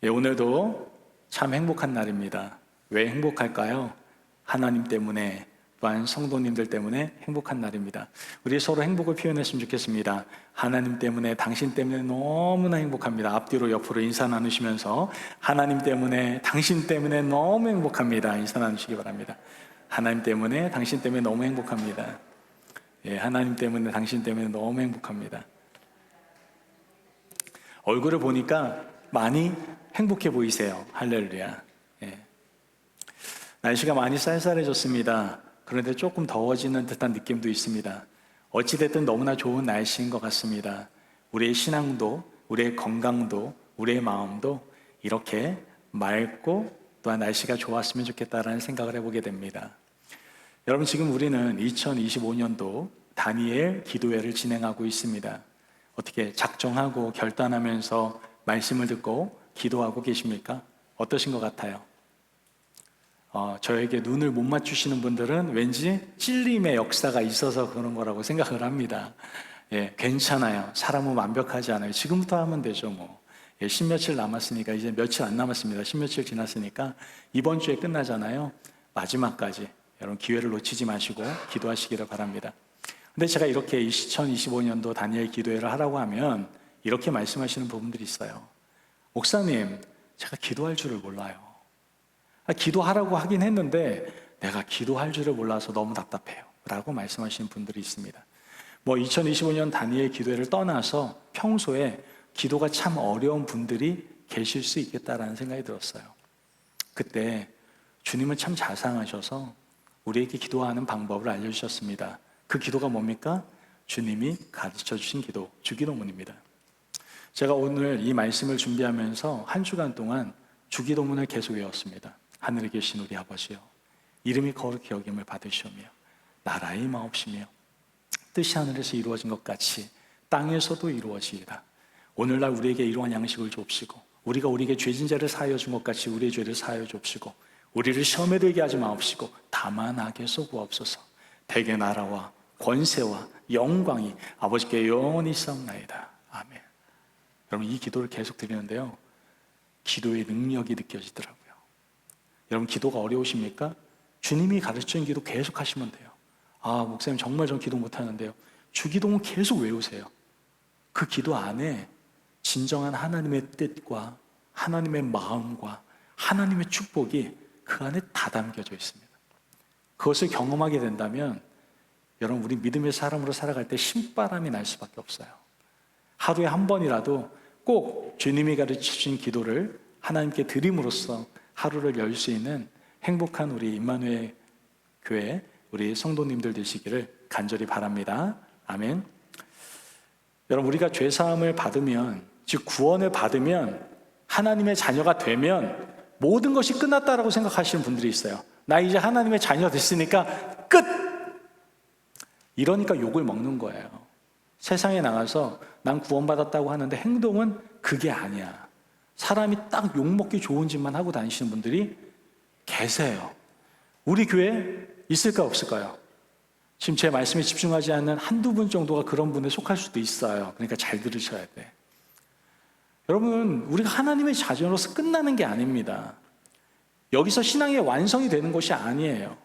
예, 오늘도 참 행복한 날입니다. 왜 행복할까요? 하나님 때문에, 또한 성도님들 때문에 행복한 날입니다. 우리 서로 행복을 표현했으면 좋겠습니다. 하나님 때문에, 당신 때문에 너무나 행복합니다. 앞뒤로 옆으로 인사 나누시면서 하나님 때문에, 당신 때문에 너무 행복합니다. 인사 나누시기 바랍니다. 하나님 때문에, 당신 때문에 너무 행복합니다. 예, 하나님 때문에, 당신 때문에 너무 행복합니다. 얼굴을 보니까 많이 행복해 보이세요. 할렐루야. 예. 날씨가 많이 쌀쌀해졌습니다. 그런데 조금 더워지는 듯한 느낌도 있습니다. 어찌됐든 너무나 좋은 날씨인 것 같습니다. 우리의 신앙도, 우리의 건강도, 우리의 마음도 이렇게 맑고 또한 날씨가 좋았으면 좋겠다라는 생각을 해보게 됩니다. 여러분, 지금 우리는 2025년도 다니엘 기도회를 진행하고 있습니다. 어떻게 작정하고 결단하면서 말씀을 듣고 기도하고 계십니까? 어떠신 것 같아요? 저에게 눈을 못 맞추시는 분들은 왠지 찔림의 역사가 있어서 그런 거라고 생각을 합니다. 예, 괜찮아요. 사람은 완벽하지 않아요. 지금부터 하면 되죠, 뭐. 예, 십며칠 남았으니까, 이제 며칠 안 남았습니다. 십며칠 지났으니까 이번 주에 끝나잖아요. 마지막까지 여러분 기회를 놓치지 마시고 기도하시기를 바랍니다. 근데 제가 이렇게 2025년도 다니엘 기도회를 하라고 하면 이렇게 말씀하시는 부분들이 있어요. 목사님, 제가 기도할 줄을 몰라요. 기도하라고 하긴 했는데 내가 기도할 줄을 몰라서 너무 답답해요 라고 말씀하시는 분들이 있습니다. 2025년 다니엘 기도회를 떠나서 평소에 기도가 참 어려운 분들이 계실 수 있겠다라는 생각이 들었어요. 그때 주님은 참 자상하셔서 우리에게 기도하는 방법을 알려주셨습니다. 그 기도가 뭡니까? 주님이 가르쳐 주신 기도, 주기도문입니다. 제가 오늘 이 말씀을 준비하면서 한 주간 동안 주기도문을 계속 외웠습니다. 하늘에 계신 우리 아버지여, 이름이 거룩히 여김을 받으시오며 나라의 마옵시며 뜻이 하늘에서 이루어진 것 같이 땅에서도 이루어지이다. 오늘날 우리에게 이러한 양식을 줍시고 우리가 우리에게 죄진 자를 사하여 준 것 같이 우리의 죄를 사하여 줍시고 우리를 시험에 들게 하지 마옵시고 다만 악에서 구하옵소서. 대개 나라와 권세와 영광이 아버지께 영원히 있사옵나이다. 아멘. 여러분, 이 기도를 계속 드리는데요, 기도의 능력이 느껴지더라고요. 여러분, 기도가 어려우십니까? 주님이 가르치는 기도 계속 하시면 돼요. 목사님 정말 전 기도 못하는데요. 주기도문 계속 외우세요. 그 기도 안에 진정한 하나님의 뜻과 하나님의 마음과 하나님의 축복이 그 안에 다 담겨져 있습니다. 그것을 경험하게 된다면 여러분, 우리 믿음의 사람으로 살아갈 때 신바람이 날 수밖에 없어요. 하루에 한 번이라도 꼭 주님이 가르치신 기도를 하나님께 드림으로써 하루를 열 수 있는 행복한 우리 임마누엘 교회 우리 성도님들 되시기를 간절히 바랍니다. 아멘. 여러분, 우리가 죄사함을 받으면, 즉 구원을 받으면, 하나님의 자녀가 되면 모든 것이 끝났다라고 생각하시는 분들이 있어요. 나 이제 하나님의 자녀 됐으니까 끝! 이러니까 욕을 먹는 거예요. 세상에 나가서 난 구원받았다고 하는데 행동은 그게 아니야. 사람이 딱 욕먹기 좋은 짓만 하고 다니시는 분들이 계세요. 우리 교회에 있을까 없을까요? 지금 제 말씀에 집중하지 않는 한두 분 정도가 그런 분에 속할 수도 있어요. 그러니까 잘 들으셔야 돼. 여러분, 우리가 하나님의 자녀로서 끝나는 게 아닙니다. 여기서 신앙의 완성이 되는 것이 아니에요.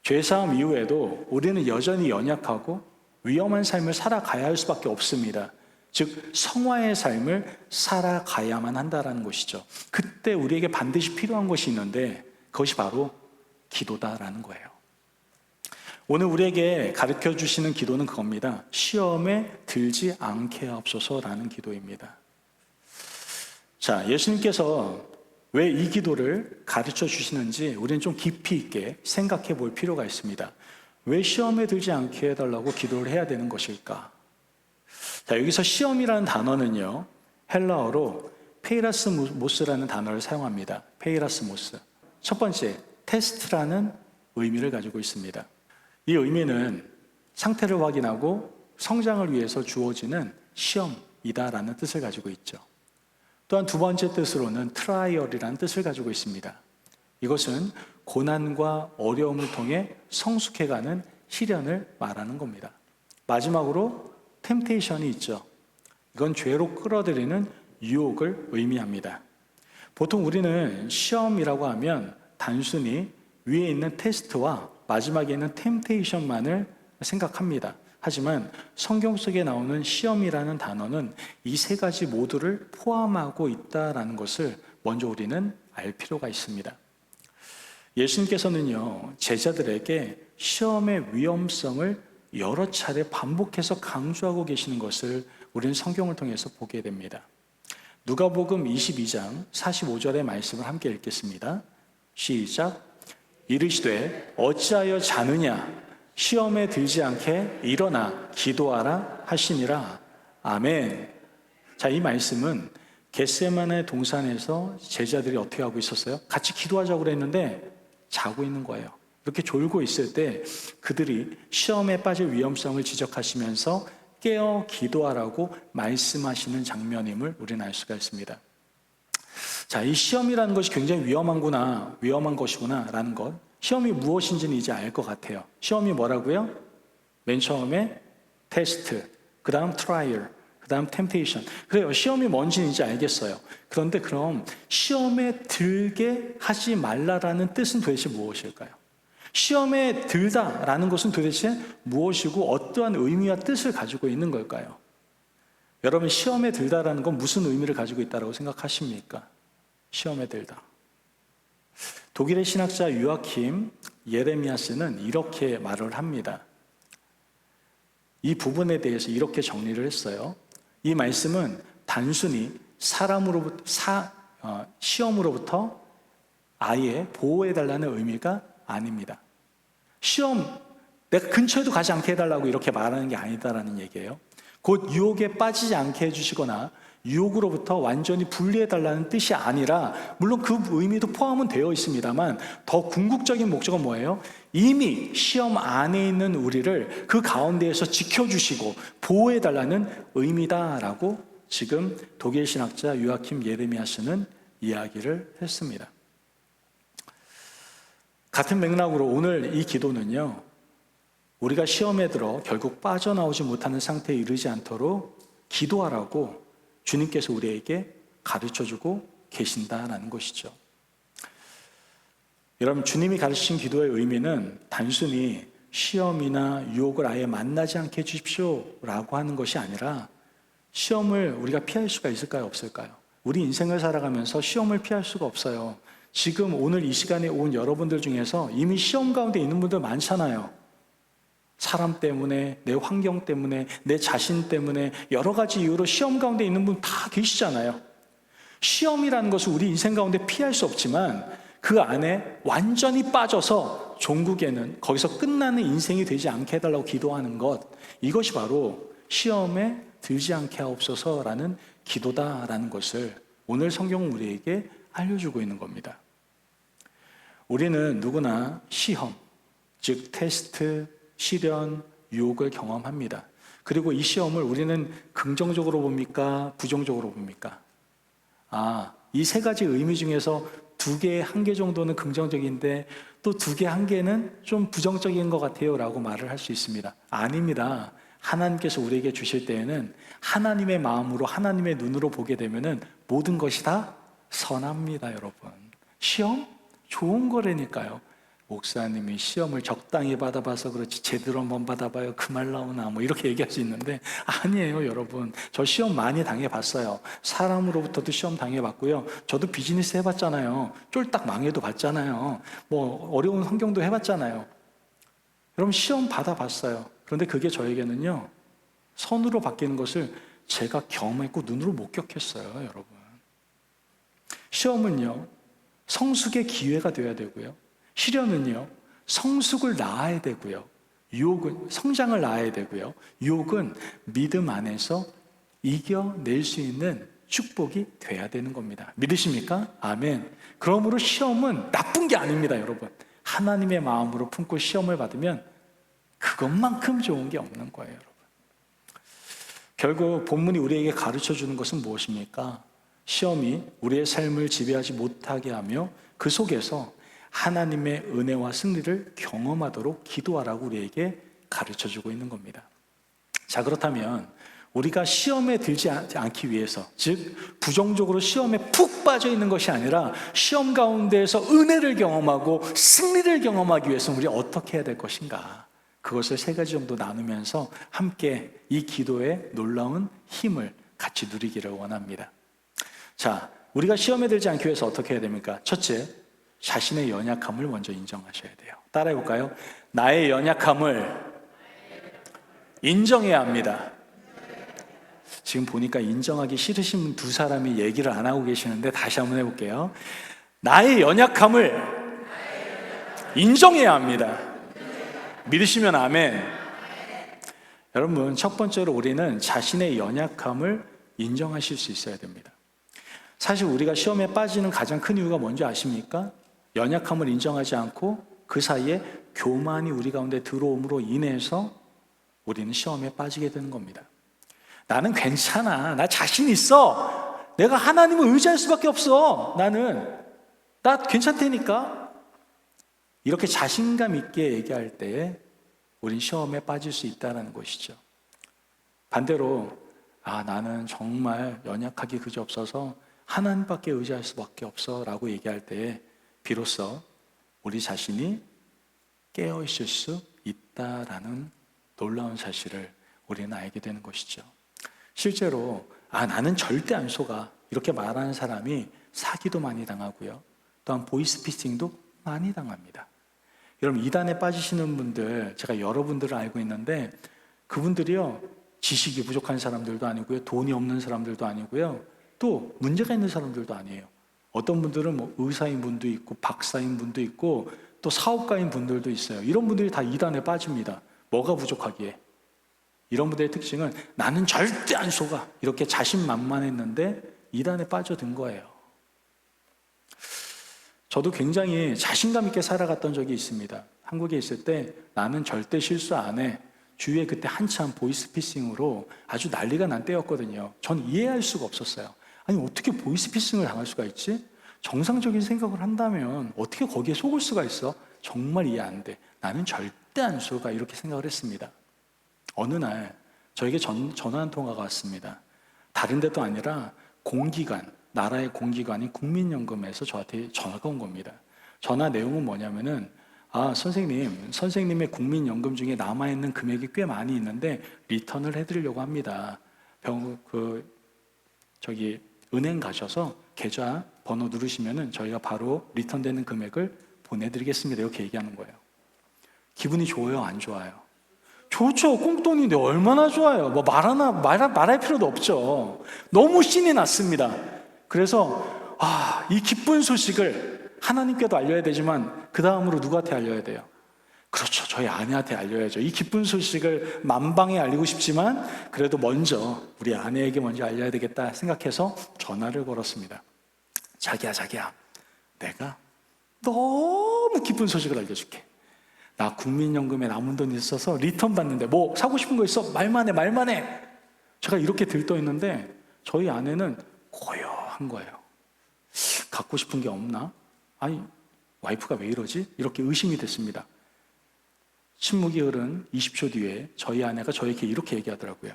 죄사함 이후에도 우리는 여전히 연약하고 위험한 삶을 살아가야 할 수밖에 없습니다. 즉 성화의 삶을 살아가야만 한다는 것이죠. 그때 우리에게 반드시 필요한 것이 있는데 그것이 바로 기도다라는 거예요. 오늘 우리에게 가르쳐 주시는 기도는 그겁니다. 시험에 들지 않게 하옵소서라는 기도입니다. 자, 예수님께서 왜 이 기도를 가르쳐 주시는지 우리는 좀 깊이 있게 생각해 볼 필요가 있습니다. 왜 시험에 들지 않게 해달라고 기도를 해야 되는 것일까? 자, 여기서 시험이라는 단어는요, 헬라어로 페이라스모스라는 단어를 사용합니다. 페이라스모스. 첫 번째, 테스트라는 의미를 가지고 있습니다. 이 의미는 상태를 확인하고 성장을 위해서 주어지는 시험이다라는 뜻을 가지고 있죠. 또한 두 번째 뜻으로는 트라이얼이라는 뜻을 가지고 있습니다. 이것은 고난과 어려움을 통해 성숙해가는 시련을 말하는 겁니다. 마지막으로 템테이션이 있죠. 이건 죄로 끌어들이는 유혹을 의미합니다. 보통 우리는 시험이라고 하면 단순히 위에 있는 테스트와 마지막에 있는 템테이션만을 생각합니다. 하지만 성경 속에 나오는 시험이라는 단어는 이 세 가지 모두를 포함하고 있다는 것을 먼저 우리는 알 필요가 있습니다. 예수님께서는요, 제자들에게 시험의 위험성을 여러 차례 반복해서 강조하고 계시는 것을 우리는 성경을 통해서 보게 됩니다. 누가복음 22장 45절의 말씀을 함께 읽겠습니다. 시작. 이르시되 어찌하여 자느냐 시험에 들지 않게 일어나 기도하라 하시니라. 아멘. 자, 이 말씀은 겟세마네 동산에서 제자들이 어떻게 하고 있었어요? 같이 기도하자고 그랬는데 자고 있는 거예요. 이렇게 졸고 있을 때 그들이 시험에 빠질 위험성을 지적하시면서 깨어 기도하라고 말씀하시는 장면임을 우리는 알 수가 있습니다. 자, 이 시험이라는 것이 굉장히 위험한 것이구나 라는 것, 시험이 무엇인지는 이제 알 것 같아요. 시험이 뭐라고요? 맨 처음에 테스트, 그 다음 트라이얼, 그 다음 템테이션. 그래요, 시험이 뭔지는 이제 알겠어요. 그런데 그럼 시험에 들게 하지 말라라는 뜻은 도대체 무엇일까요? 시험에 들다라는 것은 도대체 무엇이고 어떠한 의미와 뜻을 가지고 있는 걸까요? 여러분, 시험에 들다라는 건 무슨 의미를 가지고 있다고 생각하십니까? 시험에 들다. 독일의 신학자 요아킴 예레미야스는 이렇게 말을 합니다. 이 부분에 대해서 이렇게 정리를 했어요. 이 말씀은 단순히 시험으로부터 아예 보호해달라는 의미가 아닙니다. 시험, 내가 근처에도 가지 않게 해달라고 이렇게 말하는 게 아니다라는 얘기예요. 곧 유혹에 빠지지 않게 해주시거나 유혹으로부터 완전히 분리해달라는 뜻이 아니라, 물론 그 의미도 포함은 되어 있습니다만 더 궁극적인 목적은 뭐예요? 이미 시험 안에 있는 우리를 그 가운데에서 지켜주시고 보호해달라는 의미다라고 지금 독일 신학자 요아킴 예레미야스는 이야기를 했습니다. 같은 맥락으로 오늘 이 기도는요, 우리가 시험에 들어 결국 빠져나오지 못하는 상태에 이르지 않도록 기도하라고 주님께서 우리에게 가르쳐주고 계신다는 것이죠. 여러분, 주님이 가르치신 기도의 의미는 단순히 시험이나 유혹을 아예 만나지 않게 해주십시오 라고 하는 것이 아니라, 시험을 우리가 피할 수가 있을까요, 없을까요? 우리 인생을 살아가면서 시험을 피할 수가 없어요. 지금 오늘 이 시간에 온 여러분들 중에서 이미 시험 가운데 있는 분들 많잖아요. 사람 때문에, 내 환경 때문에, 내 자신 때문에 여러 가지 이유로 시험 가운데 있는 분 다 계시잖아요. 시험이라는 것을 우리 인생 가운데 피할 수 없지만 그 안에 완전히 빠져서 종국에는 거기서 끝나는 인생이 되지 않게 해달라고 기도하는 것, 이것이 바로 시험에 들지 않게 하옵소서라는 기도다라는 것을 오늘 성경은 우리에게 알려주고 있는 겁니다. 우리는 누구나 시험, 즉 테스트, 시련, 유혹을 경험합니다. 그리고 이 시험을 우리는 긍정적으로 봅니까? 부정적으로 봅니까? 이 세 가지 의미 중에서 두 개, 한 개 정도는 긍정적인데 또 두 개, 한 개는 좀 부정적인 것 같아요 라고 말을 할 수 있습니다. 아닙니다. 하나님께서 우리에게 주실 때에는 하나님의 마음으로, 하나님의 눈으로 보게 되면은 모든 것이 다 선합니다, 여러분. 시험? 좋은 거라니까요. 목사님이 시험을 적당히 받아봐서 그렇지 제대로 한번 받아봐요, 그 말 나오나, 뭐 이렇게 얘기할 수 있는데 아니에요, 여러분. 저 시험 많이 당해봤어요. 사람으로부터도 시험 당해봤고요. 저도 비즈니스 해봤잖아요. 쫄딱 망해도 봤잖아요. 뭐 어려운 환경도 해봤잖아요. 여러분, 시험 받아봤어요. 그런데 그게 저에게는요, 선으로 바뀌는 것을 제가 경험했고 눈으로 목격했어요, 여러분. 시험은요, 성숙의 기회가 되어야 되고요. 시련은요, 성숙을 낳아야 되고요. 유혹은 성장을 낳아야 되고요. 유혹은 믿음 안에서 이겨낼 수 있는 축복이 돼야 되는 겁니다. 믿으십니까? 아멘. 그러므로 시험은 나쁜 게 아닙니다, 여러분. 하나님의 마음으로 품고 시험을 받으면 그것만큼 좋은 게 없는 거예요, 여러분. 결국 본문이 우리에게 가르쳐 주는 것은 무엇입니까? 시험이 우리의 삶을 지배하지 못하게 하며 그 속에서 하나님의 은혜와 승리를 경험하도록 기도하라고 우리에게 가르쳐주고 있는 겁니다. 자, 그렇다면 우리가 시험에 들지 않기 위해서, 즉 부정적으로 시험에 푹 빠져 있는 것이 아니라 시험 가운데에서 은혜를 경험하고 승리를 경험하기 위해서 우리 어떻게 해야 될 것인가, 그것을 세 가지 정도 나누면서 함께 이 기도의 놀라운 힘을 같이 누리기를 원합니다. 자, 우리가 시험에 들지 않기 위해서 어떻게 해야 됩니까? 첫째, 자신의 연약함을 먼저 인정하셔야 돼요. 따라해 볼까요? 나의 연약함을 인정해야 합니다. 지금 보니까 인정하기 싫으신 두 사람이 얘기를 안 하고 계시는데 다시 한번 해볼게요. 나의 연약함을 인정해야 합니다. 믿으시면 아멘. 여러분, 첫 번째로 우리는 자신의 연약함을 인정하실 수 있어야 됩니다. 사실 우리가 시험에 빠지는 가장 큰 이유가 뭔지 아십니까? 연약함을 인정하지 않고 그 사이에 교만이 우리 가운데 들어옴으로 인해서 우리는 시험에 빠지게 되는 겁니다. 나는 괜찮아. 나 자신 있어. 내가 하나님을 의지할 수밖에 없어. 나 괜찮다니까. 이렇게 자신감 있게 얘기할 때에 우린 시험에 빠질 수 있다는 것이죠. 반대로 나는 정말 연약하기 그지없어서 하나님밖에 의지할 수밖에 없어 라고 얘기할 때에 비로소 우리 자신이 깨어있을 수 있다라는 놀라운 사실을 우리는 알게 되는 것이죠. 실제로 나는 절대 안 속아 이렇게 말하는 사람이 사기도 많이 당하고요, 또한 보이스피싱도 많이 당합니다. 여러분, 이단에 빠지시는 분들, 제가 여러분들을 알고 있는데 그분들이요, 지식이 부족한 사람들도 아니고요, 돈이 없는 사람들도 아니고요, 또 문제가 있는 사람들도 아니에요. 어떤 분들은 뭐 의사인 분도 있고 박사인 분도 있고 또 사업가인 분들도 있어요. 이런 분들이 다 이단에 빠집니다. 뭐가 부족하기에? 이런 분들의 특징은 나는 절대 안 속아 이렇게 자신만만했는데 이단에 빠져든 거예요. 저도 굉장히 자신감 있게 살아갔던 적이 있습니다. 한국에 있을 때 나는 절대 실수 안 해. 주위에 그때 한참 보이스피싱으로 아주 난리가 난 때였거든요. 전 이해할 수가 없었어요. 아니, 어떻게 보이스피싱을 당할 수가 있지? 정상적인 생각을 한다면 어떻게 거기에 속을 수가 있어? 정말 이해 안 돼. 나는 절대 안 속아 이렇게 생각을 했습니다. 어느 날 저에게 전화 한 통화가 왔습니다. 다른 데도 아니라 공기관, 나라의 공기관인 국민연금에서 저한테 전화가 온 겁니다. 전화 내용은 뭐냐면은 선생님의 국민연금 중에 남아있는 금액이 꽤 많이 있는데 리턴을 해드리려고 합니다. 은행 가셔서 계좌 번호 누르시면은 저희가 바로 리턴되는 금액을 보내드리겠습니다. 이렇게 얘기하는 거예요. 기분이 좋아요, 안 좋아요? 좋죠. 꽁돈인데 얼마나 좋아요. 뭐 말할 필요도 없죠. 너무 신이 났습니다. 그래서 이 기쁜 소식을 하나님께도 알려야 되지만 그 다음으로 누구한테 알려야 돼요? 그렇죠. 저희 아내한테 알려야죠. 이 기쁜 소식을 만방에 알리고 싶지만 그래도 먼저 우리 아내에게 먼저 알려야 되겠다 생각해서 전화를 걸었습니다. 자기야, 내가 너무 기쁜 소식을 알려줄게. 나 국민연금에 남은 돈이 있어서 리턴 받는데 뭐 사고 싶은 거 있어? 말만 해. 제가 이렇게 들떠있는데 저희 아내는 고요한 거예요. 갖고 싶은 게 없나? 아니, 와이프가 왜 이러지? 이렇게 의심이 됐습니다. 침묵이 흐른 20초 뒤에 저희 아내가 저에게 이렇게 얘기하더라고요.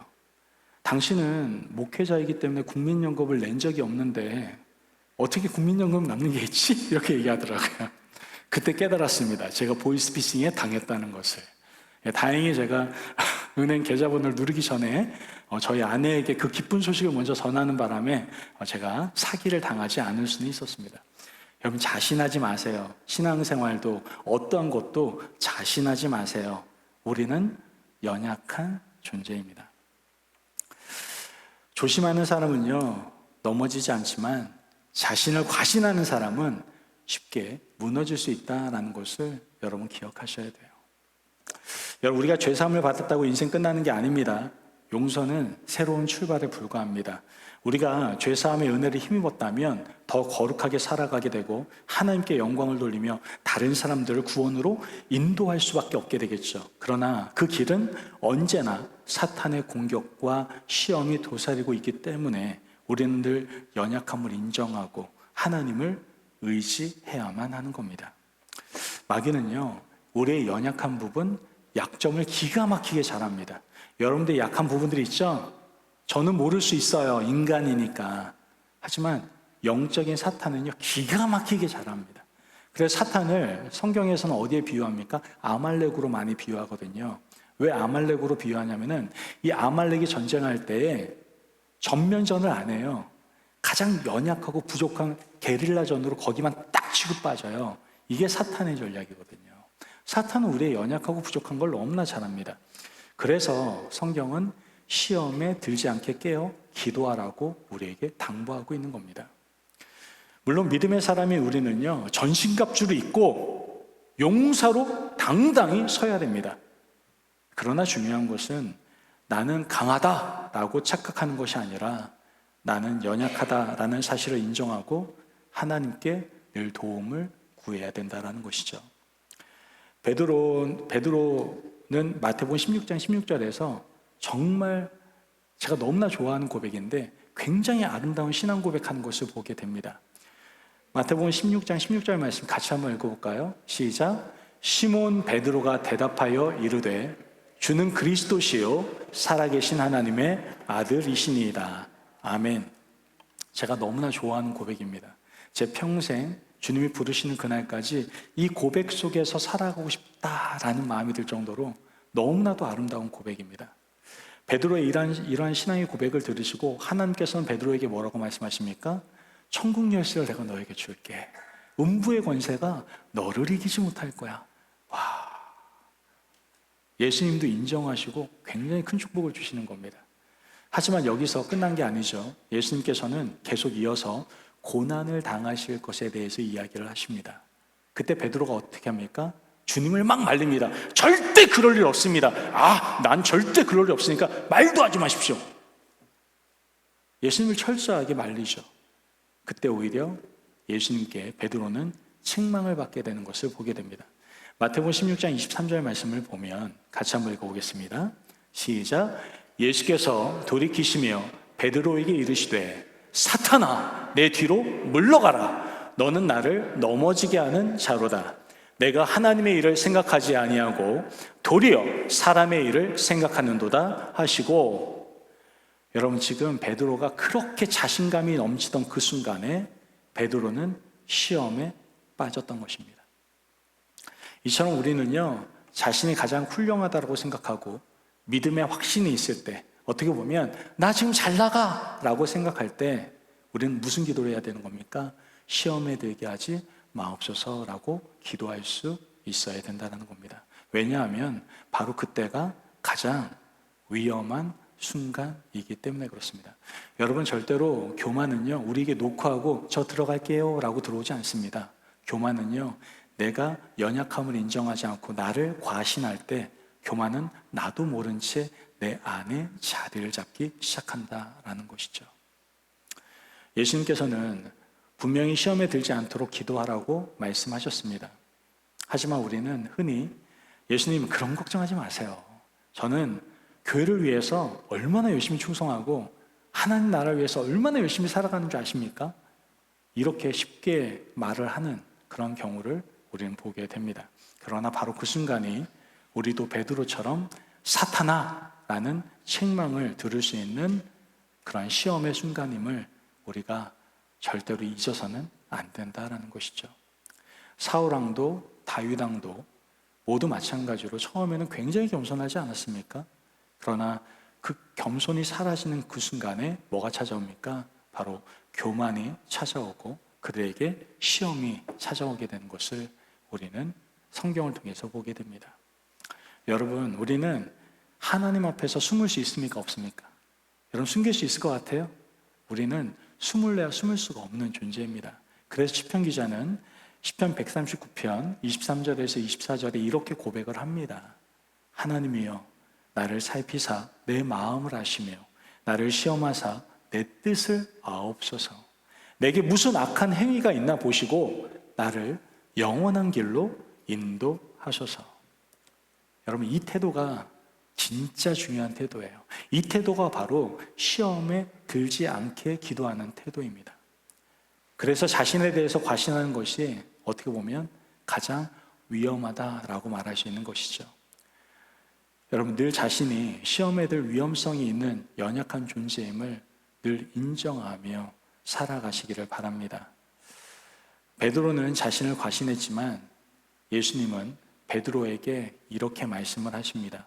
당신은 목회자이기 때문에 국민연금을 낸 적이 없는데 어떻게 국민연금 남는 게 있지? 이렇게 얘기하더라고요. 그때 깨달았습니다. 제가 보이스피싱에 당했다는 것을. 다행히 제가 은행 계좌번호를 누르기 전에 저희 아내에게 그 기쁜 소식을 먼저 전하는 바람에 제가 사기를 당하지 않을 수는 있었습니다. 여러분, 자신하지 마세요. 신앙생활도 어떠한 것도 자신하지 마세요. 우리는 연약한 존재입니다. 조심하는 사람은요, 넘어지지 않지만 자신을 과신하는 사람은 쉽게 무너질 수 있다는 것을 여러분 기억하셔야 돼요. 여러분, 우리가 죄사함을 받았다고 인생 끝나는 게 아닙니다. 용서는 새로운 출발에 불과합니다. 우리가 죄사함의 은혜를 힘입었다면 더 거룩하게 살아가게 되고 하나님께 영광을 돌리며 다른 사람들을 구원으로 인도할 수밖에 없게 되겠죠. 그러나 그 길은 언제나 사탄의 공격과 시험이 도사리고 있기 때문에 우리는 늘 연약함을 인정하고 하나님을 의지해야만 하는 겁니다. 마귀는요, 우리의 연약한 부분, 약점을 기가 막히게 잘합니다. 여러분들의 약한 부분들이 있죠? 저는 모를 수 있어요. 인간이니까. 하지만 영적인 사탄은요, 기가 막히게 잘합니다. 그래서 사탄을 성경에서는 어디에 비유합니까? 아말렉으로 많이 비유하거든요. 왜 아말렉으로 비유하냐면은 이 아말렉이 전쟁할 때에 전면전을 안 해요. 가장 연약하고 부족한 게릴라전으로 거기만 딱 치고 빠져요. 이게 사탄의 전략이거든요. 사탄은 우리의 연약하고 부족한 걸 너무나 잘합니다. 그래서 성경은 시험에 들지 않게 깨어 기도하라고 우리에게 당부하고 있는 겁니다. 물론 믿음의 사람인 우리는요, 전신갑주를 입고 용사로 당당히 서야 됩니다. 그러나 중요한 것은 나는 강하다라고 착각하는 것이 아니라 나는 연약하다라는 사실을 인정하고 하나님께 늘 도움을 구해야 된다는 것이죠. 베드로는 마태복음 16장 16절에서 정말 제가 너무나 좋아하는 고백인데 굉장히 아름다운 신앙 고백하는 것을 보게 됩니다. 마태복음 16장 16절 말씀 같이 한번 읽어볼까요? 시작. 시몬 베드로가 대답하여 이르되 주는 그리스도시요 살아계신 하나님의 아들이시니이다. 아멘. 제가 너무나 좋아하는 고백입니다. 제 평생 주님이 부르시는 그날까지 이 고백 속에서 살아가고 싶다라는 마음이 들 정도로 너무나도 아름다운 고백입니다. 베드로의 이러한 신앙의 고백을 들으시고 하나님께서는 베드로에게 뭐라고 말씀하십니까? 천국 열쇠를 내가 너에게 줄게. 음부의 권세가 너를 이기지 못할 거야. 와, 예수님도 인정하시고 굉장히 큰 축복을 주시는 겁니다. 하지만 여기서 끝난 게 아니죠. 예수님께서는 계속 이어서 고난을 당하실 것에 대해서 이야기를 하십니다. 그때 베드로가 어떻게 합니까? 주님을 막 말립니다. 절대 그럴 일 없습니다. 난 절대 그럴 일 없으니까 말도 하지 마십시오. 예수님을 철저하게 말리죠. 그때 오히려 예수님께 베드로는 책망을 받게 되는 것을 보게 됩니다. 마태복음 16장 23절 말씀을 보면 같이 한번 읽어보겠습니다. 시작. 예수께서 돌이키시며 베드로에게 이르시되 사탄아 내 뒤로 물러가라. 너는 나를 넘어지게 하는 자로다. 내가 하나님의 일을 생각하지 아니하고 도리어 사람의 일을 생각하는도다 하시고, 여러분 지금 베드로가 그렇게 자신감이 넘치던 그 순간에 베드로는 시험에 빠졌던 것입니다. 이처럼 우리는요, 자신이 가장 훌륭하다고 생각하고 믿음의 확신이 있을 때, 어떻게 보면 나 지금 잘 나가 라고 생각할 때 우리는 무슨 기도를 해야 되는 겁니까? 시험에 들게 하지 마옵소서라고 기도할 수 있어야 된다는 겁니다. 왜냐하면 바로 그때가 가장 위험한 순간이기 때문에 그렇습니다. 여러분 절대로 교만은요, 우리에게 노크하고 저 들어갈게요 라고 들어오지 않습니다. 교만은요, 내가 연약함을 인정하지 않고 나를 과신할 때 교만은 나도 모른 채 내 안에 자리를 잡기 시작한다라는 것이죠. 예수님께서는 분명히 시험에 들지 않도록 기도하라고 말씀하셨습니다. 하지만 우리는 흔히 예수님 그런 걱정하지 마세요. 저는 교회를 위해서 얼마나 열심히 충성하고 하나님 나라를 위해서 얼마나 열심히 살아가는 줄 아십니까? 이렇게 쉽게 말을 하는 그런 경우를 우리는 보게 됩니다. 그러나 바로 그 순간이 우리도 베드로처럼 사탄아 라는 책망을 들을 수 있는 그런 시험의 순간임을 우리가 절대로 잊어서는 안 된다라는 것이죠. 사울왕도 다윗왕도 모두 마찬가지로 처음에는 굉장히 겸손하지 않았습니까? 그러나 그 겸손이 사라지는 그 순간에 뭐가 찾아옵니까? 바로 교만이 찾아오고 그들에게 시험이 찾아오게 되는 것을 우리는 성경을 통해서 보게 됩니다. 여러분, 우리는 하나님 앞에서 숨을 수 있습니까? 없습니까? 여러분 숨길 수 있을 것 같아요? 우리는 숨을 수가 없는 존재입니다. 그래서 시편 기자는 시편 139편 23절에서 24절에 이렇게 고백을 합니다. 하나님이여 나를 살피사 내 마음을 아시며 나를 시험하사 내 뜻을 아옵소서. 내게 무슨 악한 행위가 있나 보시고 나를 영원한 길로 인도하소서. 여러분 이 태도가 진짜 중요한 태도예요. 이 태도가 바로 시험에 들지 않게 기도하는 태도입니다. 그래서 자신에 대해서 과신하는 것이 어떻게 보면 가장 위험하다라고 말할 수 있는 것이죠. 여러분, 늘 자신이 시험에 들 위험성이 있는 연약한 존재임을 늘 인정하며 살아가시기를 바랍니다. 베드로는 자신을 과신했지만 예수님은 베드로에게 이렇게 말씀을 하십니다.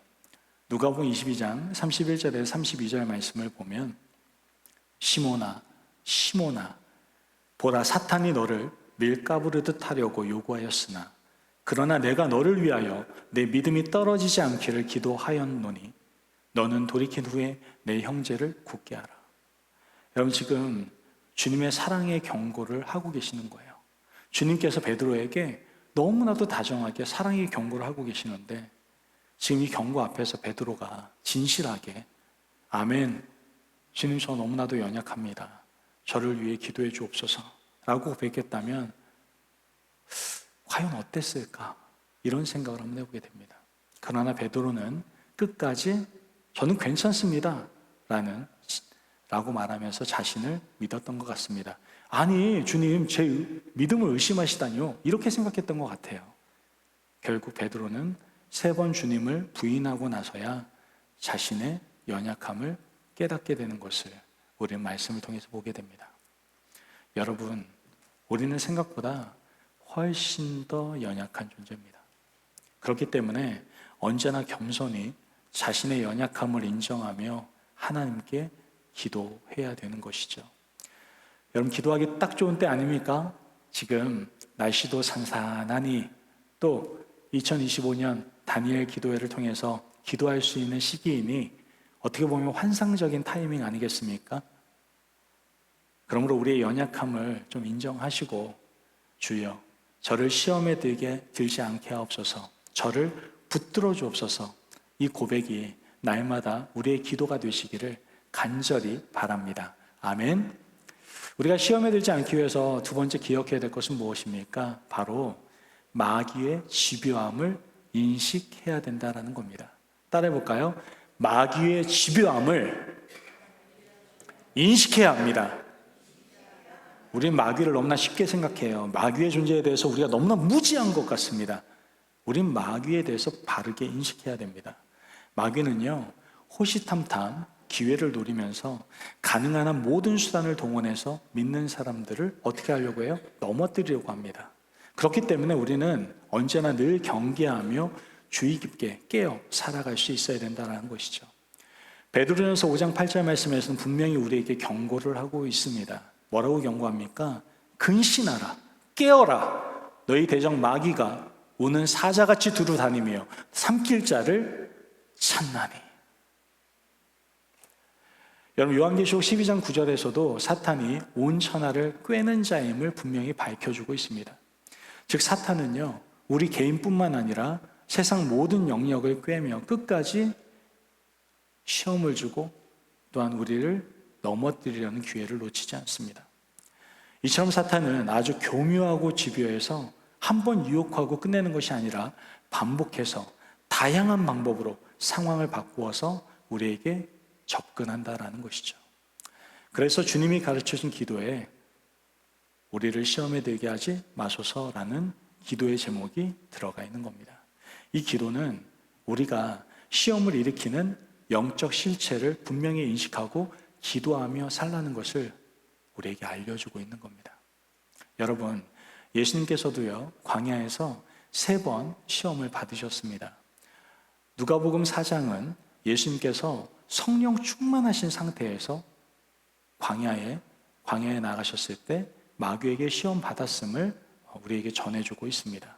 누가복음 22장 31절에서 32절 말씀을 보면 시몬아 시몬아 보라 사탄이 너를 밀가부르듯 하려고 요구하였으나 그러나 내가 너를 위하여 내 믿음이 떨어지지 않기를 기도하였노니 너는 돌이킨 후에 내 형제를 굳게 하라. 여러분, 지금 주님의 사랑의 경고를 하고 계시는 거예요. 주님께서 베드로에게 너무나도 다정하게 사랑의 경고를 하고 계시는데 지금 이 경고 앞에서 베드로가 진실하게 아멘, 주님 저 너무나도 연약합니다. 저를 위해 기도해 주옵소서 라고 고백했다면 과연 어땠을까? 이런 생각을 한번 해보게 됩니다. 그러나 베드로는 끝까지 저는 괜찮습니다 라고 말하면서 자신을 믿었던 것 같습니다. 아니 주님 제 믿음을 의심하시다니요? 이렇게 생각했던 것 같아요. 결국 베드로는 3번 주님을 부인하고 나서야 자신의 연약함을 깨닫게 되는 것을 우리는 말씀을 통해서 보게 됩니다. 여러분, 우리는 생각보다 훨씬 더 연약한 존재입니다. 그렇기 때문에 언제나 겸손히 자신의 연약함을 인정하며 하나님께 기도해야 되는 것이죠. 여러분, 기도하기 딱 좋은 때 아닙니까? 지금 날씨도 산산하니 또 2025년 다니엘 기도회를 통해서 기도할 수 있는 시기이니 어떻게 보면 환상적인 타이밍 아니겠습니까? 그러므로 우리의 연약함을 좀 인정하시고 주여 저를 시험에 들지 않게 하옵소서, 저를 붙들어 주옵소서, 이 고백이 날마다 우리의 기도가 되시기를 간절히 바랍니다. 아멘. 우리가 시험에 들지 않기 위해서 두 번째 기억해야 될 것은 무엇입니까? 바로 마귀의 집요함을 인식해야 된다는 겁니다. 따라해 볼까요? 마귀의 집요함을 인식해야 합니다. 우리는 마귀를 너무나 쉽게 생각해요. 마귀의 존재에 대해서 우리가 너무나 무지한 것 같습니다. 우린 마귀에 대해서 바르게 인식해야 됩니다. 마귀는요, 호시탐탐 기회를 노리면서 가능한 한 모든 수단을 동원해서 믿는 사람들을 어떻게 하려고 해요? 넘어뜨리려고 합니다. 그렇기 때문에 우리는 언제나 늘 경계하며 주의 깊게 깨어 살아갈 수 있어야 된다는 것이죠. 베드로전서 5장 8절 말씀에서는 분명히 우리에게 경고를 하고 있습니다. 뭐라고 경고합니까? 근신하라, 깨어라. 너희 대적 마귀가 우는 사자같이 두루 다니며 삼킬 자를 찾나니. 여러분, 요한계시록 12장 9절에서도 사탄이 온 천하를 꿰는 자임을 분명히 밝혀주고 있습니다. 즉 사탄은요, 우리 개인뿐만 아니라 세상 모든 영역을 꿰며 끝까지 시험을 주고 또한 우리를 넘어뜨리려는 기회를 놓치지 않습니다. 이처럼 사탄은 아주 교묘하고 집요해서 한 번 유혹하고 끝내는 것이 아니라 반복해서 다양한 방법으로 상황을 바꾸어서 우리에게 접근한다라는 것이죠. 그래서 주님이 가르쳐준 기도에 우리를 시험에 들게 하지 마소서라는 기도의 제목이 들어가 있는 겁니다. 이 기도는 우리가 시험을 일으키는 영적 실체를 분명히 인식하고 기도하며 살라는 것을 우리에게 알려주고 있는 겁니다. 여러분, 예수님께서도요, 광야에서 3번 시험을 받으셨습니다. 누가복음 4장은 예수님께서 성령 충만하신 상태에서 광야에 나가셨을 때 마귀에게 시험 받았음을 우리에게 전해주고 있습니다.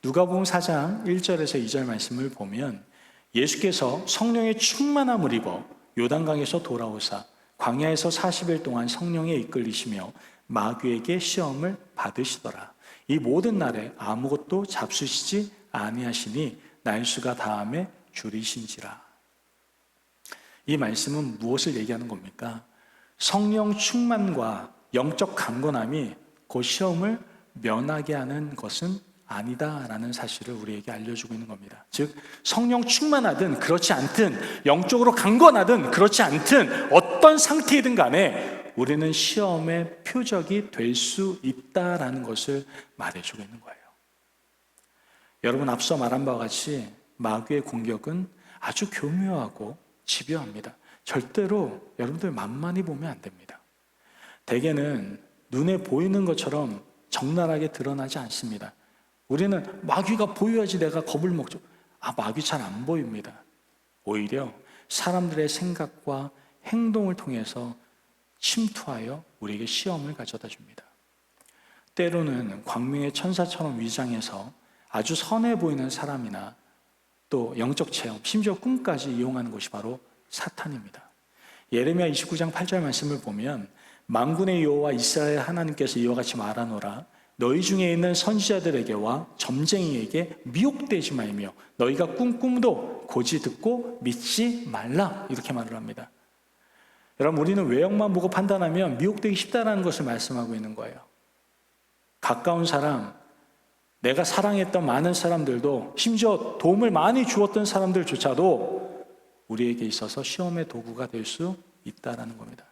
누가복음 4장 1절에서 2절 말씀을 보면 예수께서 성령의 충만함을 입어 요단강에서 돌아오사 광야에서 40일 동안 성령에 이끌리시며 마귀에게 시험을 받으시더라. 이 모든 날에 아무것도 잡수시지 아니하시니 날수가 다함에 줄이신지라. 이 말씀은 무엇을 얘기하는 겁니까? 성령 충만과 영적 강건함이 그 시험을 면하게 하는 것은 아니다라는 사실을 우리에게 알려주고 있는 겁니다. 즉 성령 충만하든 그렇지 않든 영적으로 강건하든 그렇지 않든 어떤 상태이든 간에 우리는 시험의 표적이 될 수 있다라는 것을 말해주고 있는 거예요. 여러분, 앞서 말한 바와 같이 마귀의 공격은 아주 교묘하고 집요합니다. 절대로 여러분들 만만히 보면 안 됩니다. 대개는 눈에 보이는 것처럼 적나라하게 드러나지 않습니다. 우리는 마귀가 보여야지 내가 겁을 먹죠. 마귀 잘 안 보입니다. 오히려 사람들의 생각과 행동을 통해서 침투하여 우리에게 시험을 가져다 줍니다. 때로는 광명의 천사처럼 위장해서 아주 선해 보이는 사람이나 또 영적 체험, 심지어 꿈까지 이용하는 것이 바로 사탄입니다. 예레미야 29장 8절 말씀을 보면 만군의 여호와 이스라엘 하나님께서 이와 같이 말하노라. 너희 중에 있는 선지자들에게와 점쟁이에게 미혹되지 말며 너희가 꿈도 고지 듣고 믿지 말라. 이렇게 말을 합니다. 여러분, 우리는 외형만 보고 판단하면 미혹되기 쉽다는 것을 말씀하고 있는 거예요. 가까운 사람, 내가 사랑했던 많은 사람들도, 심지어 도움을 많이 주었던 사람들조차도 우리에게 있어서 시험의 도구가 될 수 있다는 겁니다.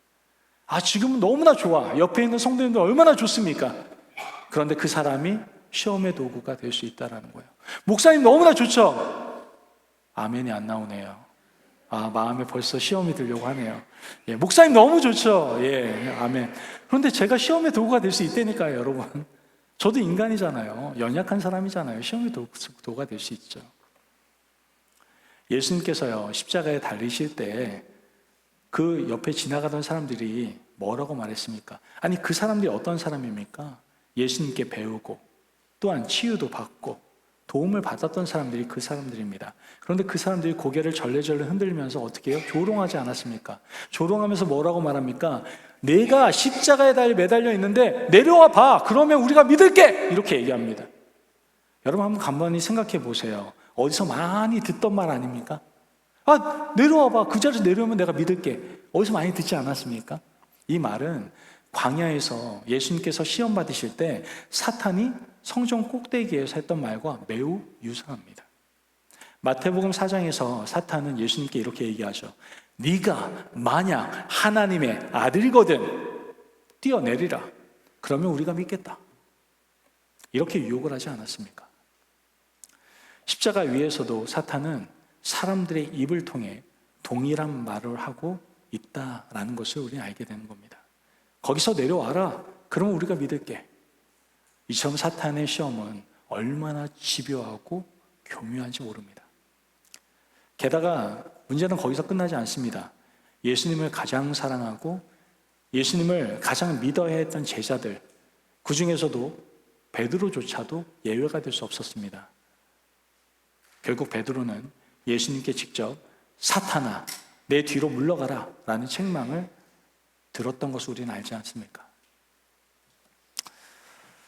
지금은 너무나 좋아. 옆에 있는 성도님들 얼마나 좋습니까? 그런데 그 사람이 시험의 도구가 될 수 있다는 거예요. 목사님 너무나 좋죠? 아멘이 안 나오네요. 마음에 벌써 시험이 들려고 하네요. 목사님 너무 좋죠? 아멘. 그런데 제가 시험의 도구가 될 수 있다니까요, 여러분. 저도 인간이잖아요. 연약한 사람이잖아요. 시험의 도구가 될 수 있죠. 예수님께서요, 십자가에 달리실 때 그 옆에 지나가던 사람들이 뭐라고 말했습니까? 그 사람들이 어떤 사람입니까? 예수님께 배우고 또한 치유도 받고 도움을 받았던 사람들이 그 사람들입니다. 그런데 그 사람들이 고개를 절레절레 흔들면서 어떻게 해요? 조롱하지 않았습니까? 조롱하면서 뭐라고 말합니까? 내가 십자가에 매달려 있는데 내려와 봐. 그러면 우리가 믿을게. 이렇게 얘기합니다. 여러분 한번 간단히 생각해 보세요. 어디서 많이 듣던 말 아닙니까? 내려와 봐. 그 자리에서 내려오면 내가 믿을게. 어디서 많이 듣지 않았습니까? 이 말은 광야에서 예수님께서 시험 받으실 때 사탄이 성전 꼭대기에서 했던 말과 매우 유사합니다. 마태복음 4장에서 사탄은 예수님께 이렇게 얘기하죠. 네가 만약 하나님의 아들이거든 뛰어내리라. 그러면 우리가 믿겠다. 이렇게 유혹을 하지 않았습니까? 십자가 위에서도 사탄은 사람들의 입을 통해 동일한 말을 하고 있다라는 것을 우리는 알게 되는 겁니다. 거기서 내려와라. 그러면 우리가 믿을게. 이처럼 사탄의 시험은 얼마나 집요하고 교묘한지 모릅니다. 게다가 문제는 거기서 끝나지 않습니다. 예수님을 가장 사랑하고 예수님을 가장 믿어야 했던 제자들, 그 중에서도 베드로조차도 예외가 될 수 없었습니다. 결국 베드로는 예수님께 직접 사탄아, 내 뒤로 물러가라 라는 책망을 들었던 것을 우리는 알지 않습니까?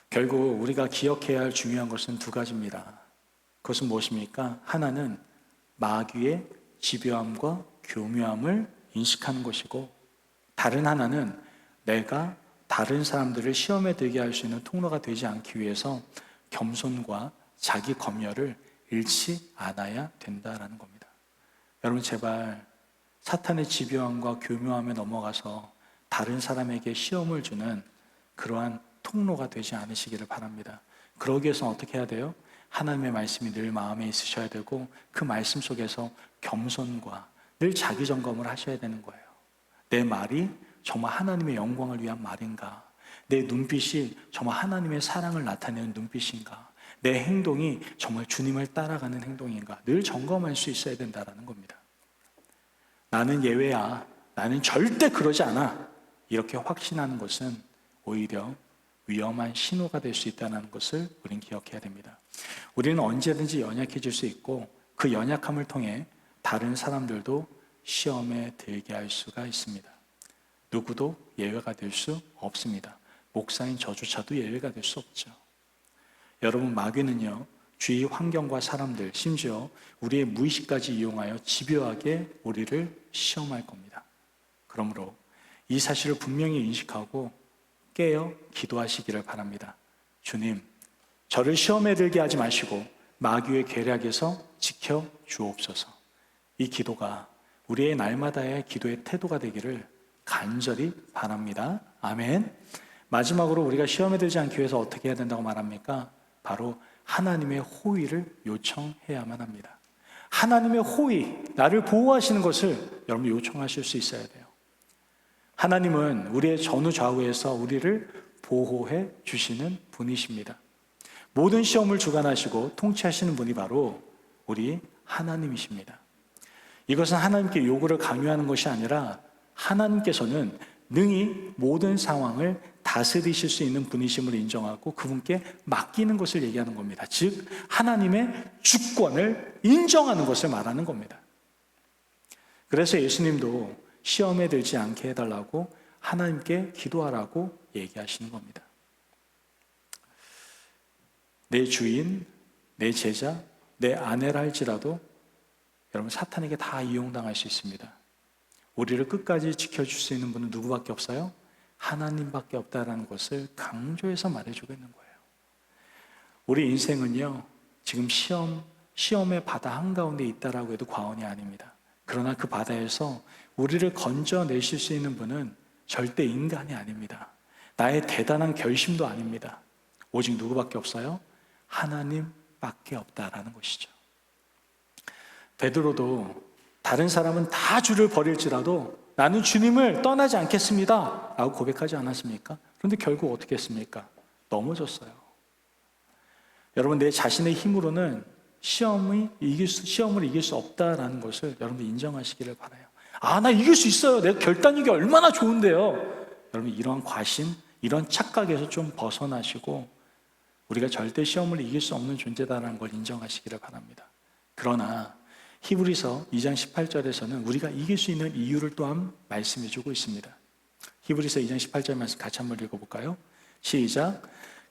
결국 우리가 기억해야 할 중요한 것은 두 가지입니다. 그것은 무엇입니까? 하나는 마귀의 집요함과 교묘함을 인식하는 것이고, 다른 하나는 내가 다른 사람들을 시험에 들게 할 수 있는 통로가 되지 않기 위해서 겸손과 자기 검열을 잃지 않아야 된다는 겁니다. 여러분 제발 사탄의 집요함과 교묘함에 넘어가서 다른 사람에게 시험을 주는 그러한 통로가 되지 않으시기를 바랍니다. 그러기 위해서는 어떻게 해야 돼요? 하나님의 말씀이 늘 마음에 있으셔야 되고 그 말씀 속에서 겸손과 늘 자기 점검을 하셔야 되는 거예요. 내 말이 정말 하나님의 영광을 위한 말인가? 내 눈빛이 정말 하나님의 사랑을 나타내는 눈빛인가? 내 행동이 정말 주님을 따라가는 행동인가? 늘 점검할 수 있어야 된다는 겁니다. 나는 예외야. 나는 절대 그러지 않아. 이렇게 확신하는 것은 오히려 위험한 신호가 될 수 있다는 것을 우리는 기억해야 됩니다. 우리는 언제든지 연약해질 수 있고 그 연약함을 통해 다른 사람들도 시험에 들게 할 수가 있습니다. 누구도 예외가 될 수 없습니다. 목사인 저조차도 예외가 될 수 없죠. 여러분 마귀는요, 주위 환경과 사람들, 심지어 우리의 무의식까지 이용하여 집요하게 우리를 시험할 겁니다. 그러므로 이 사실을 분명히 인식하고 깨어 기도하시기를 바랍니다. 주님, 저를 시험에 들게 하지 마시고 마귀의 계략에서 지켜 주옵소서. 이 기도가 우리의 날마다의 기도의 태도가 되기를 간절히 바랍니다. 아멘. 마지막으로 우리가 시험에 들지 않기 위해서 어떻게 해야 된다고 말합니까? 바로 하나님의 호의를 요청해야만 합니다. 하나님의 호의, 나를 보호하시는 것을 여러분 요청하실 수 있어야 돼요. 하나님은 우리의 전후 좌우에서 우리를 보호해 주시는 분이십니다. 모든 시험을 주관하시고 통치하시는 분이 바로 우리 하나님이십니다. 이것은 하나님께 요구를 강요하는 것이 아니라 하나님께서는 능히 모든 상황을 다스리실 수 있는 분이심을 인정하고 그분께 맡기는 것을 얘기하는 겁니다. 즉 하나님의 주권을 인정하는 것을 말하는 겁니다. 그래서 예수님도 시험에 들지 않게 해달라고 하나님께 기도하라고 얘기하시는 겁니다. 내 주인, 내 제자, 내 아내라 할지라도 여러분 사탄에게 다 이용당할 수 있습니다. 우리를 끝까지 지켜줄 수 있는 분은 누구밖에 없어요? 하나님밖에 없다라는 것을 강조해서 말해주고 있는 거예요. 우리 인생은요, 지금 시험의 바다 한가운데 있다라고 해도 과언이 아닙니다. 그러나 그 바다에서 우리를 건져내실 수 있는 분은 절대 인간이 아닙니다. 나의 대단한 결심도 아닙니다. 오직 누구밖에 없어요? 하나님밖에 없다라는 것이죠. 베드로도 다른 사람은 다 주를 버릴지라도 나는 주님을 떠나지 않겠습니다 라고 고백하지 않았습니까? 그런데 결국 어떻게 했습니까? 넘어졌어요. 여러분, 내 자신의 힘으로는 시험을 이길 수 없다라는 것을 여러분들 인정하시기를 바라요. 나 이길 수 있어요. 내가 결단력이 얼마나 좋은데요. 여러분, 이런 과신, 이런 착각에서 좀 벗어나시고 우리가 절대 시험을 이길 수 없는 존재다라는 걸 인정하시기를 바랍니다. 그러나 히브리서 2장 18절에서는 우리가 이길 수 있는 이유를 또한 말씀해 주고 있습니다. 히브리서 2장 18절 말씀 같이 한번 읽어볼까요? 시작.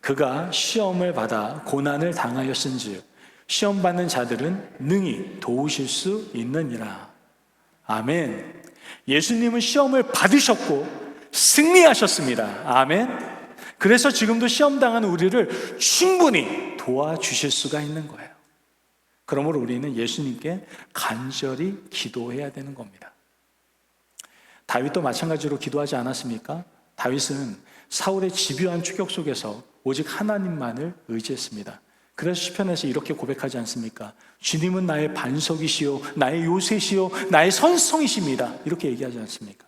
그가 시험을 받아 고난을 당하였은즉 시험 받는 자들은 능히 도우실 수 있느니라. 아멘. 예수님은 시험을 받으셨고 승리하셨습니다. 아멘. 그래서 지금도 시험 당하는 우리를 충분히 도와주실 수가 있는 거예요. 그러므로 우리는 예수님께 간절히 기도해야 되는 겁니다. 다윗도 마찬가지로 기도하지 않았습니까? 다윗은 사울의 집요한 추격 속에서 오직 하나님만을 의지했습니다. 그래서 시편에서 이렇게 고백하지 않습니까? 주님은 나의 반석이시요 나의 요새시요 나의 선성이십니다. 이렇게 얘기하지 않습니까?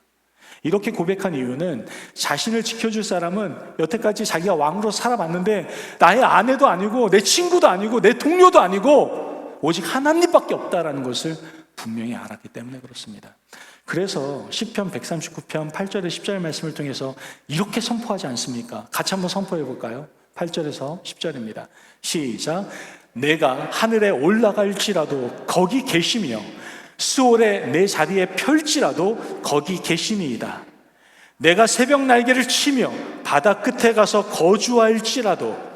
이렇게 고백한 이유는 자신을 지켜줄 사람은 여태까지 자기가 왕으로 살아봤는데 나의 아내도 아니고 내 친구도 아니고 내 동료도 아니고 오직 하나님밖에 없다라는 것을 분명히 알았기 때문에 그렇습니다. 그래서 시편 139편 8절에 10절 말씀을 통해서 이렇게 선포하지 않습니까? 같이 한번 선포해 볼까요? 8절에서 10절입니다. 시작. 내가 하늘에 올라갈지라도 거기 계시며 수월에 내 자리에 펼지라도 거기 계시니이다. 내가 새벽 날개를 치며 바다 끝에 가서 거주할지라도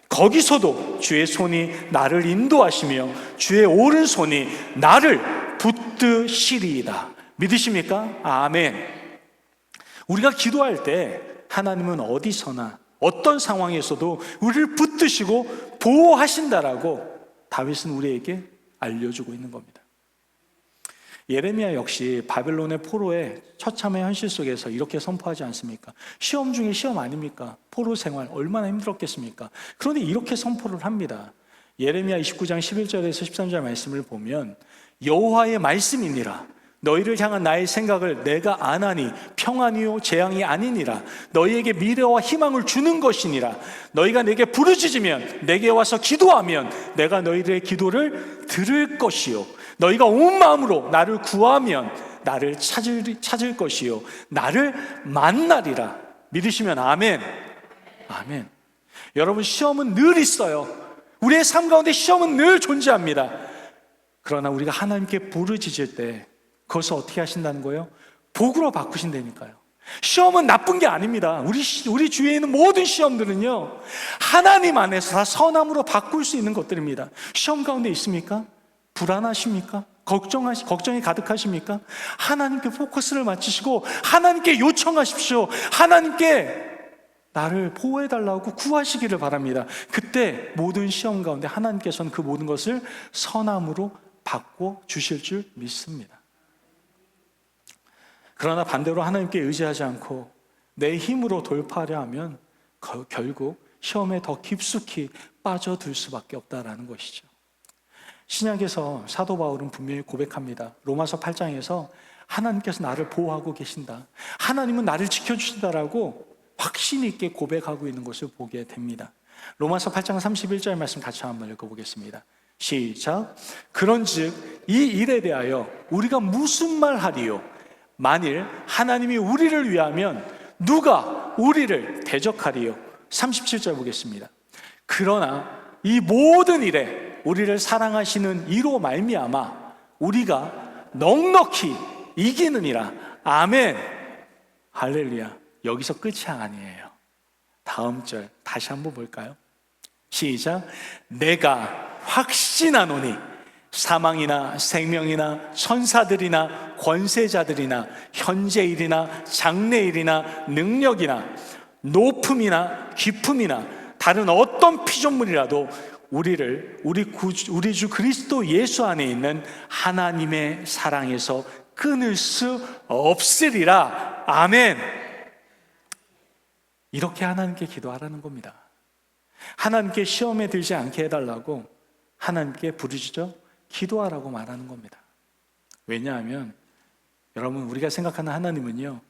거기서도 주의 손이 나를 인도하시며 주의 오른손이 나를 붙드시리이다. 믿으십니까? 아멘. 우리가 기도할 때 하나님은 어디서나 어떤 상황에서도 우리를 붙드시고 보호하신다라고 다윗은 우리에게 알려주고 있는 겁니다. 예레미야 역시 바벨론의 포로의 처참한 현실 속에서 이렇게 선포하지 않습니까? 시험 중에 시험 아닙니까? 포로 생활 얼마나 힘들었겠습니까? 그런데 이렇게 선포를 합니다. 예레미야 29장 11절에서 13절 말씀을 보면 여호와의 말씀이니라. 너희를 향한 나의 생각을 내가 아나니 평안이요 재앙이 아니니라. 너희에게 미래와 희망을 주는 것이니라. 너희가 내게 부르짖으면 내게 와서 기도하면 내가 너희들의 기도를 들을 것이요 너희가 온 마음으로 나를 구하면 나를 찾을 것이요 나를 만나리라. 믿으시면 아멘. 아멘. 여러분, 시험은 늘 있어요. 우리의 삶 가운데 시험은 늘 존재합니다. 그러나 우리가 하나님께 부르짖을 때 그것을 어떻게 하신다는 거예요? 복으로 바꾸신다니까요. 시험은 나쁜 게 아닙니다. 우리 주위에 있는 모든 시험들은요, 하나님 안에서 다 선함으로 바꿀 수 있는 것들입니다. 시험 가운데 있습니까? 불안하십니까? 걱정이 가득하십니까? 하나님께 포커스를 맞추시고 하나님께 요청하십시오. 하나님께 나를 보호해달라고 구하시기를 바랍니다. 그때 모든 시험 가운데 하나님께서는 그 모든 것을 선함으로 바꿔주실 줄 믿습니다. 그러나 반대로 하나님께 의지하지 않고 내 힘으로 돌파하려 하면 결국 시험에 더 깊숙이 빠져들 수밖에 없다라는 것이죠. 신약에서 사도 바울은 분명히 고백합니다. 로마서 8장에서 하나님께서 나를 보호하고 계신다, 하나님은 나를 지켜주신다라고 확신 있게 고백하고 있는 것을 보게 됩니다. 로마서 8장 31절 말씀 같이 한번 읽어보겠습니다. 시작. 그런즉 이 일에 대하여 우리가 무슨 말 하리요? 만일 하나님이 우리를 위하면 누가 우리를 대적하리요? 37절 보겠습니다. 그러나 이 모든 일에 우리를 사랑하시는 이로 말미암아 우리가 넉넉히 이기느니라. 아멘. 할렐루야. 여기서 끝이 아니에요. 다음 절 다시 한번 볼까요? 시작. 내가 확신하노니 사망이나 생명이나 천사들이나 권세자들이나 현재일이나 장래일이나 능력이나 높음이나 깊음이나 다른 어떤 피조물이라도 우리 주 그리스도 예수 안에 있는 하나님의 사랑에서 끊을 수 없으리라. 아멘. 이렇게 하나님께 기도하라는 겁니다. 하나님께 시험에 들지 않게 해달라고 하나님께 부르짖어 기도하라고 말하는 겁니다. 왜냐하면 여러분, 우리가 생각하는 하나님은요,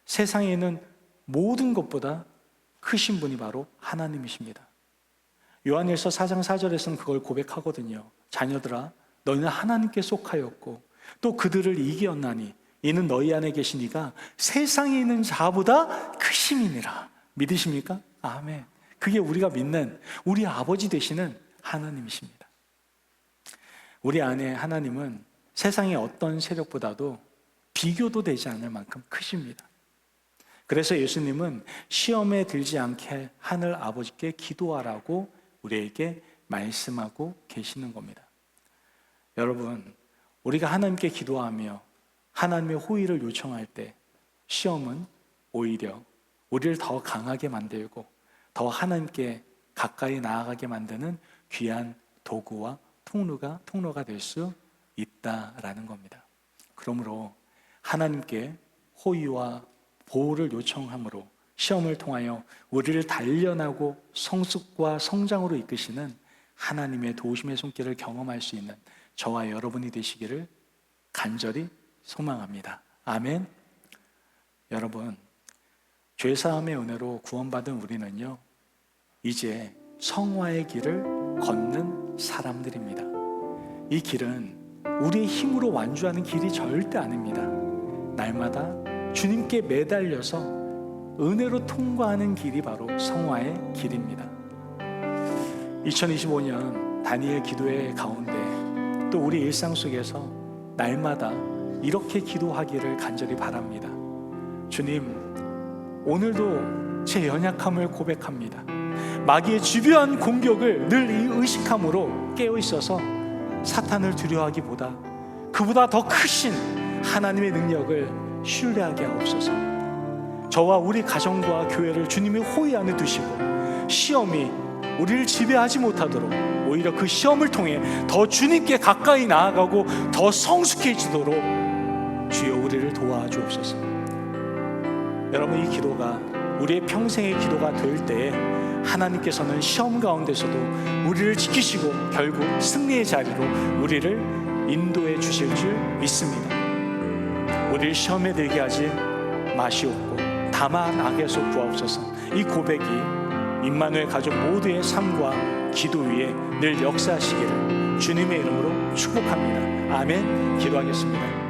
세상에 있는 모든 것보다 크신 분이 바로 하나님이십니다. 요한일서 4장 4절에서는 그걸 고백하거든요. 자녀들아, 너희는 하나님께 속하였고 또 그들을 이기었나니 이는 너희 안에 계신 이가 세상에 있는 자보다 크심이니라. 믿으십니까? 아멘. 그게 우리가 믿는 우리 아버지 되시는 하나님이십니다. 우리 안에 하나님은 세상의 어떤 세력보다도 비교도 되지 않을 만큼 크십니다. 그래서 예수님은 시험에 들지 않게 하늘 아버지께 기도하라고 우리에게 말씀하고 계시는 겁니다. 여러분, 우리가 하나님께 기도하며 하나님의 호의를 요청할 때 시험은 오히려 우리를 더 강하게 만들고 더 하나님께 가까이 나아가게 만드는 귀한 도구와 통로가 될 수 있다라는 겁니다. 그러므로 하나님께 호의와 보호를 요청함으로 시험을 통하여 우리를 단련하고 성숙과 성장으로 이끄시는 하나님의 도우심의 손길을 경험할 수 있는 저와 여러분이 되시기를 간절히 소망합니다. 아멘. 여러분, 죄사함의 은혜로 구원받은 우리는요, 이제 성화의 길을 걷는 사람들입니다. 이 길은 우리의 힘으로 완주하는 길이 절대 아닙니다. 날마다 주님께 매달려서 은혜로 통과하는 길이 바로 성화의 길입니다. 2025년 다니엘 기도회 가운데 또 우리 일상 속에서 날마다 이렇게 기도하기를 간절히 바랍니다. 주님, 오늘도 제 연약함을 고백합니다. 마귀의 집요한 공격을 늘 의식함으로 깨어있어서 사탄을 두려워하기보다 그보다 더 크신 하나님의 능력을 신뢰하게 하옵소서. 저와 우리 가정과 교회를 주님의 호의 안에 두시고 시험이 우리를 지배하지 못하도록 오히려 그 시험을 통해 더 주님께 가까이 나아가고 더 성숙해지도록 주여 우리를 도와주옵소서. 여러분, 이 기도가 우리의 평생의 기도가 될 때에 하나님께서는 시험 가운데서도 우리를 지키시고 결국 승리의 자리로 우리를 인도해 주실 줄 믿습니다. 우리를 시험에 들게 하지 마시옵고 다만 악에서 구하옵소서. 이 고백이 임마누엘 가족 모두의 삶과 기도 위에 늘 역사하시기를 주님의 이름으로 축복합니다. 아멘. 기도하겠습니다.